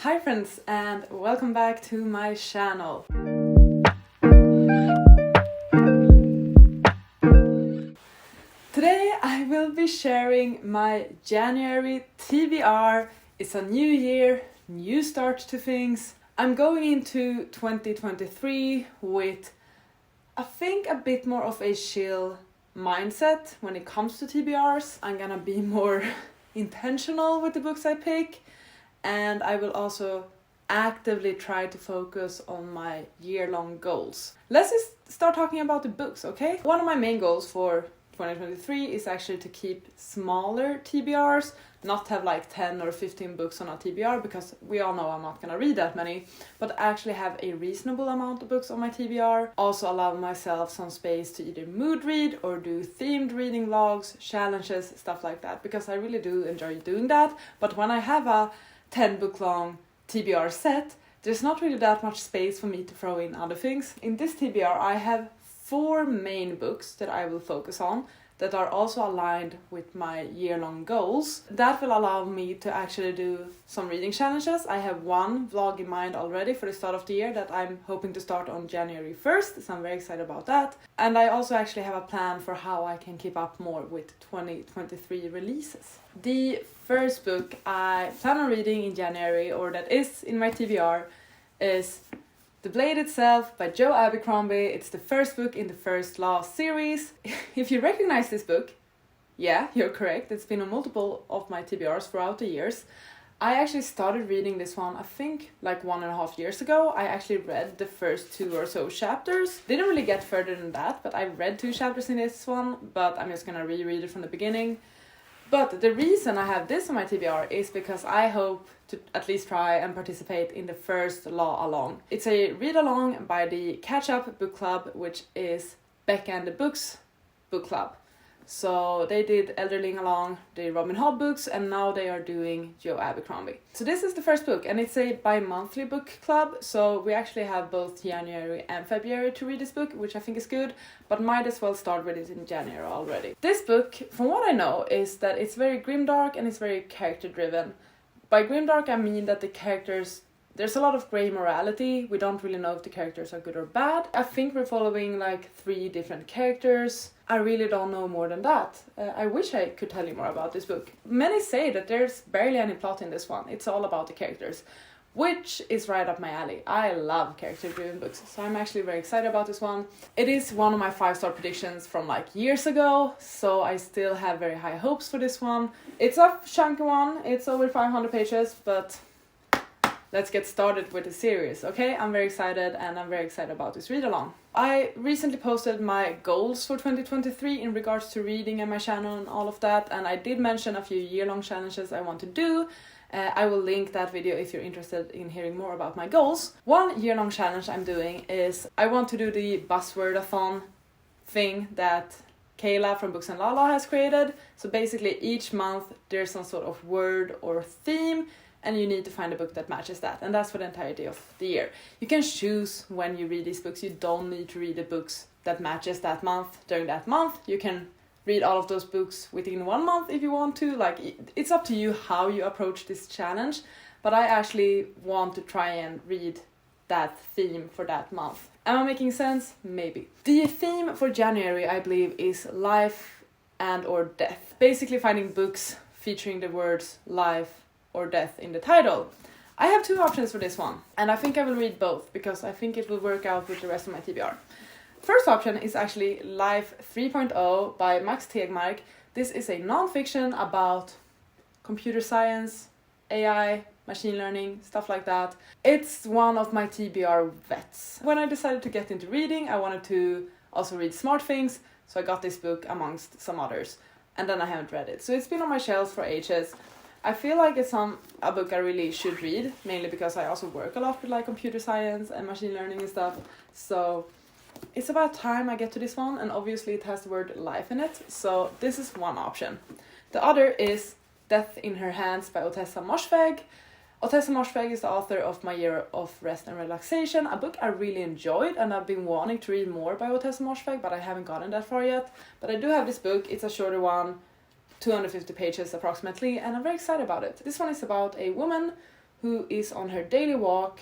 Hi friends and welcome back to my channel. Today I will be sharing my January TBR. It's a new year, new start to things. I'm going into 2023 with, I think, a bit more of a chill mindset when it comes to TBRs. I'm gonna be more intentional with the books I pick, and I will also actively try to focus on my year-long goals. Let's just start talking about the books, okay? One of my main goals for 2023 is actually to keep smaller TBRs, not have like 10 or 15 books on a TBR, because we all know I'm not gonna read that many, but actually have a reasonable amount of books on my TBR. Also allow myself some space to either mood read or do themed reading vlogs, challenges, stuff like that, because I really do enjoy doing that. But when I have a 10 book long TBR set, there's not really that much space for me to throw in other things. In this TBR I have 4 main books that I will focus on that are also aligned with my year-long goals. That will allow me to actually do some reading challenges. I have one vlog in mind already for the start of the year that I'm hoping to start on January 1st, so I'm very excited about that. And I also actually have a plan for how I can keep up more with 2023 releases. The first book I plan on reading in January, or that is in my TBR, is The Blade Itself by Joe Abercrombie. It's the first book in the First Law series. If you recognize this book, yeah, you're correct. It's been on multiple of my TBRs throughout the years. I actually started reading this one, I think, like 1.5 years ago. I actually read the first 2 or so chapters. Didn't really get further than that, but I read 2 chapters in this one, but I'm just gonna reread it from the beginning. But the reason I have this on my TBR is because I hope to at least try and participate in the First Law Along. It's a read-along by the Catch Up Book Club, which is Becca and the Books book club. So they did Elderling Along, the Robin Hood books, and now they are doing Joe Abercrombie. So this is the first book, and it's a bi-monthly book club, so we actually have both January and February to read this book, which I think is good, but might as well start with it in January already. This book, from what I know, is that it's very grimdark and it's very character-driven. By grimdark I mean that the characters, there's a lot of grey morality. We don't really know if the characters are good or bad. I think we're following like 3 different characters. I really don't know more than that. I wish I could tell you more about this book. Many say that there's barely any plot in this one. It's all about the characters, which is right up my alley. I love character-driven books, so I'm actually very excited about this one. It is one of my 5-star predictions from like years ago, so I still have very high hopes for this one. It's a chunky one. It's over 500 pages, but let's get started with the series, okay? I'm very excited, and I'm very excited about this read-along. I recently posted my goals for 2023 in regards to reading on my channel and all of that, and I did mention a few year-long challenges I want to do. I will link that video if you're interested in hearing more about my goals. One year-long challenge I'm doing is I want to do the buzzwordathon thing that Kayla from Books and Lala has created. So basically each month there's some sort of word or theme, and you need to find a book that matches that, and that's for the entirety of the year. You can choose when you read these books. You don't need to read the books that matches that month during that month. You can read all of those books within 1 month if you want to. Like, it's up to you how you approach this challenge, but I actually want to try and read that theme for that month. Am I making sense? Maybe. The theme for January, I believe, is life and or death. Basically finding books featuring the words life or death in the title. I have 2 options for this one, and I think I will read both because I think it will work out with the rest of my TBR. First option is actually Life 3.0 by Max Tegmark. This is a non-fiction about computer science, AI, machine learning, stuff like that. It's one of my TBR vets. When I decided to get into reading, I wanted to also read smart things, so I got this book amongst some others, and then I haven't read it. So it's been on my shelves for ages. I feel like it's a book I really should read, mainly because I also work a lot with like computer science and machine learning and stuff. So it's about time I get to this one, and obviously it has the word life in it, so this is one option. The other is Death in Her Hands by Otessa Moshfegh. Otessa Moshfegh is the author of My Year of Rest and Relaxation, a book I really enjoyed, and I've been wanting to read more by Otessa Moshfegh, but I haven't gotten that far yet. But I do have this book. It's a shorter one, 250 pages approximately, and I'm very excited about it. This one is about a woman who is on her daily walk,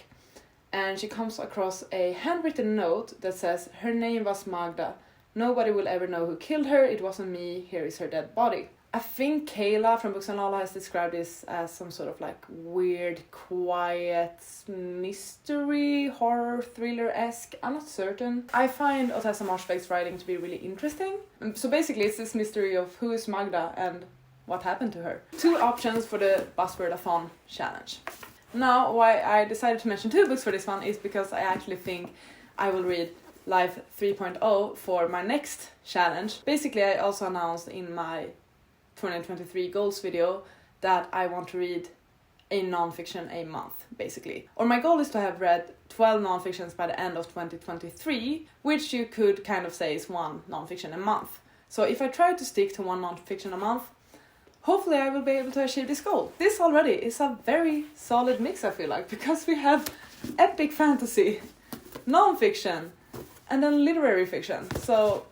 and she comes across a handwritten note that says, "Her name was Magda. Nobody will ever know who killed her. It wasn't me. Here is her dead body." I think Kayla from Books and Lala has described this as some sort of like weird, quiet mystery, horror, thriller-esque. I'm not certain. I find Otessa Marshbeck's writing to be really interesting. So basically it's this mystery of who is Magda and what happened to her. 2 options for the buzzwordathon challenge. Now, why I decided to mention 2 books for this one is because I actually think I will read Life 3.0 for my next challenge. Basically, I also announced in my 2023 goals video that I want to read a non-fiction a month, basically. Or my goal is to have read 12 non-fictions by the end of 2023, which you could kind of say is 1 non-fiction a month. So if I try to stick to 1 non-fiction a month, hopefully I will be able to achieve this goal. This already is a very solid mix, I feel like, because we have epic fantasy, non-fiction, and then literary fiction. So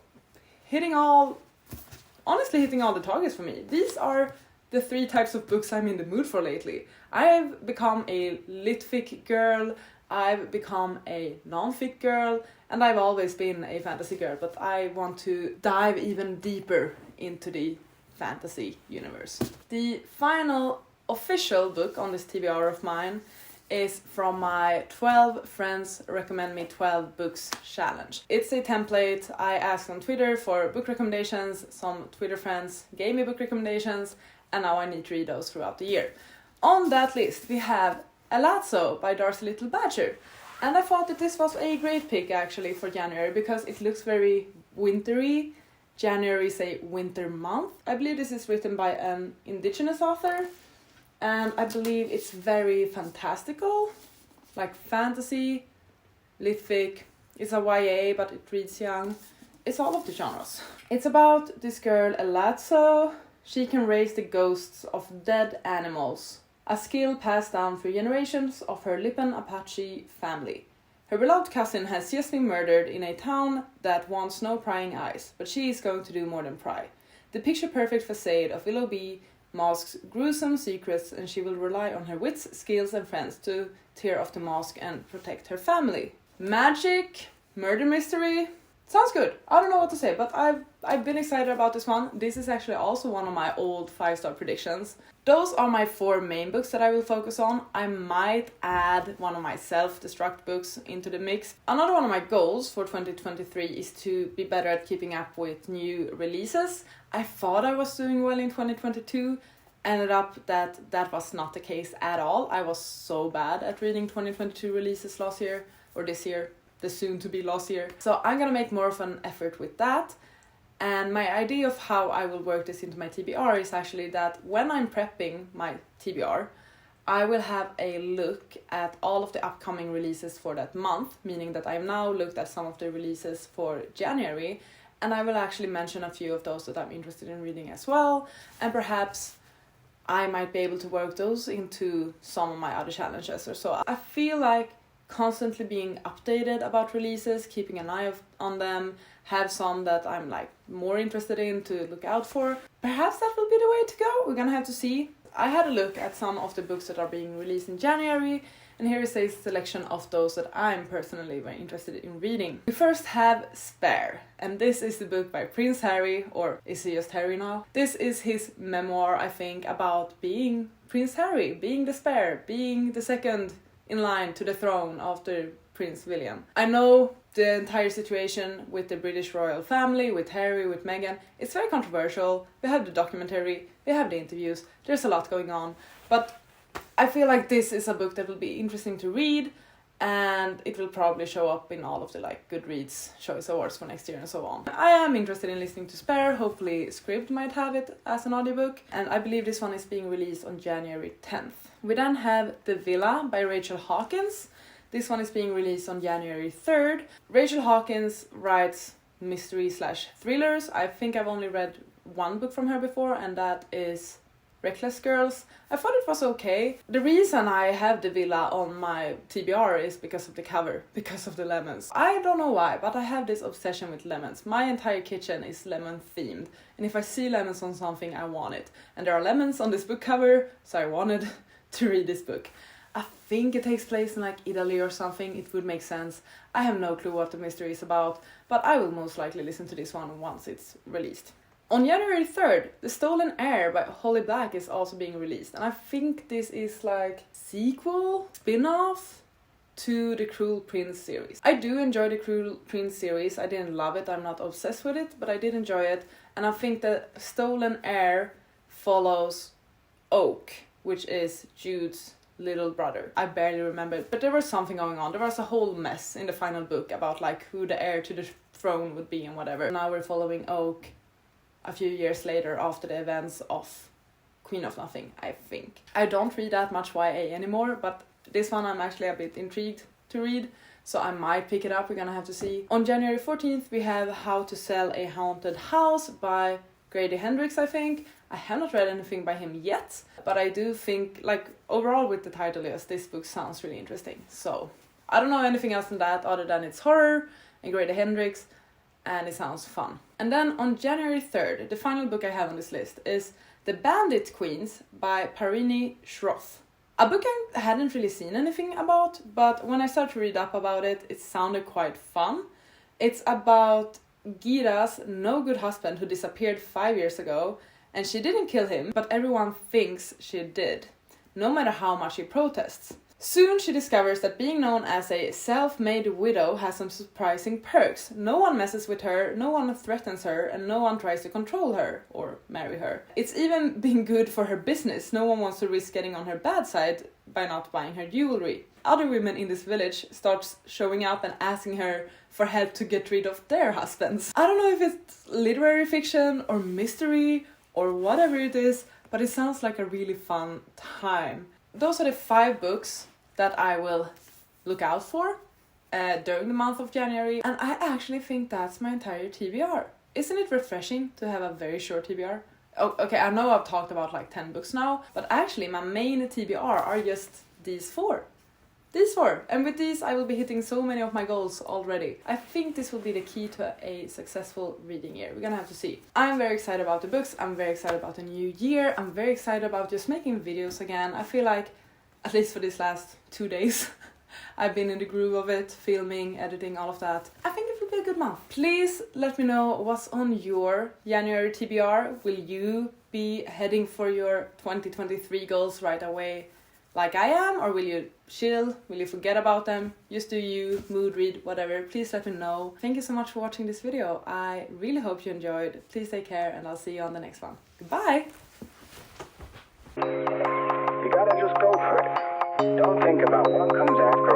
honestly hitting all the targets for me. These are the 3 types of books I'm in the mood for lately. I've become a lit-fic girl, I've become a non-fic girl, and I've always been a fantasy girl, but I want to dive even deeper into the fantasy universe. The final official book on this TBR of mine is from my 12 friends recommend me 12 books challenge. It's a template I asked on Twitter for book recommendations, some Twitter friends gave me book recommendations, and now I need to read those throughout the year. On that list we have Alazzo by Darcy Little Badger, and I thought that this was a great pick actually for January because it looks very wintry. January is a winter month. I believe this is written by an indigenous author, and I believe it's very fantastical, like fantasy, lit-fic. It's a YA, but it reads young. It's all of the genres. It's about this girl, Alazzo. She can raise the ghosts of dead animals, a skill passed down through generations of her Lipan Apache family. Her beloved cousin has just been murdered in a town that wants no prying eyes, but she is going to do more than pry. The picture-perfect facade of Willoughby masks gruesome secrets, and she will rely on her wits, skills and friends to tear off the mask and protect her family. Magic, murder mystery, sounds good. I don't know what to say, but I've been excited about this one. This is actually also one of my old 5-star predictions. Those are my 4 main books that I will focus on. I might add one of my self-destruct books into the mix. Another one of my goals for 2023 is to be better at keeping up with new releases. I thought I was doing well in 2022. Ended up that was not the case at all. I was so bad at reading 2022 releases last year, or this year, the soon to be last year. So I'm gonna make more of an effort with that. And my idea of how I will work this into my TBR is actually that when I'm prepping my TBR, I will have a look at all of the upcoming releases for that month, meaning that I've now looked at some of the releases for January, and I will actually mention a few of those that I'm interested in reading as well, and perhaps I might be able to work those into some of my other challenges or so. I feel like constantly being updated about releases, keeping an eye on them, have some that I'm like more interested in to look out for. Perhaps that will be the way to go. We're gonna have to see. I had a look at some of the books that are being released in January, and here is a selection of those that I'm personally very interested in reading. We first have Spare, and this is the book by Prince Harry, or is he just Harry now? This is his memoir, I think, about being Prince Harry, being the Spare, being the second in line to the throne after Prince William. I know the entire situation with the British royal family, with Harry, with Meghan, it's very controversial. We have the documentary, we have the interviews, there's a lot going on, but I feel like this is a book that will be interesting to read, and it will probably show up in all of the like Goodreads Choice Awards for next year and so on. I am interested in listening to Spare, hopefully Scribd might have it as an audiobook, and I believe this one is being released on January 10th. We then have The Villa by Rachel Hawkins. This one is being released on January 3rd. Rachel Hawkins writes mystery/thrillers. I think I've only read one book from her before, and that is Reckless Girls. I thought it was okay. The reason I have The Villa on my TBR is because of the cover, because of the lemons. I don't know why, but I have this obsession with lemons. My entire kitchen is lemon themed, and if I see lemons on something, I want it. And there are lemons on this book cover, so I wanted to read this book. I think it takes place in like Italy or something. It would make sense. I have no clue what the mystery is about, but I will most likely listen to this one once it's released. On January 3rd, The Stolen Heir by Holly Black is also being released, and I think this is like sequel, spin-off to the Cruel Prince series. I do enjoy the Cruel Prince series. I didn't love it, I'm not obsessed with it, but I did enjoy it, and I think that Stolen Heir follows Oak, which is Jude's little brother. I barely remember it, but there was something going on. There was a whole mess in the final book about like who the heir to the throne would be and whatever. Now we're following Oak a few years later after the events of Queen of Nothing, I think. I don't read that much YA anymore, but this one I'm actually a bit intrigued to read, so I might pick it up. We're gonna have to see. On January 14th, we have How to Sell a Haunted House by Grady Hendrix, I think. I have not read anything by him yet, but I do think, like, overall with the title, yes, this book sounds really interesting. So, I don't know anything else than that, other than it's horror and Grady Hendrix, and it sounds fun. And then on January 3rd, the final book I have on this list is The Bandit Queens by Parini Shroff. A book I hadn't really seen anything about, but when I started to read up about it, it sounded quite fun. It's about Gira's no-good husband who disappeared 5 years ago, and she didn't kill him, but everyone thinks she did, no matter how much she protests. Soon she discovers that being known as a self-made widow has some surprising perks. No one messes with her, no one threatens her, and no one tries to control her or marry her. It's even been good for her business. No one wants to risk getting on her bad side by not buying her jewelry. Other women in this village start showing up and asking her for help to get rid of their husbands. I don't know if it's literary fiction or mystery or whatever it is, but it sounds like a really fun time. Those are the 5 books that I will look out for during the month of January, and I actually think that's my entire TBR. Isn't it refreshing to have a very short TBR? Oh, okay, I know I've talked about like 10 books now, but actually my main TBR are just these 4. These 4, and with these I will be hitting so many of my goals already. I think this will be the key to a successful reading year. We're gonna have to see. I'm very excited about the books, I'm very excited about the new year, I'm very excited about just making videos again. I feel like, at least for these last 2 days, I've been in the groove of it, filming, editing, all of that. I think it will be a good month. Please let me know what's on your January TBR. Will you be heading for your 2023 goals right away like I am, or will you chill? Will you forget about them? Just do you, mood read, whatever. Please let me know. Thank you so much for watching this video. I really hope you enjoyed. Please take care, and I'll see you on the next one. Goodbye! You gotta just go for it. Don't think about what comes after.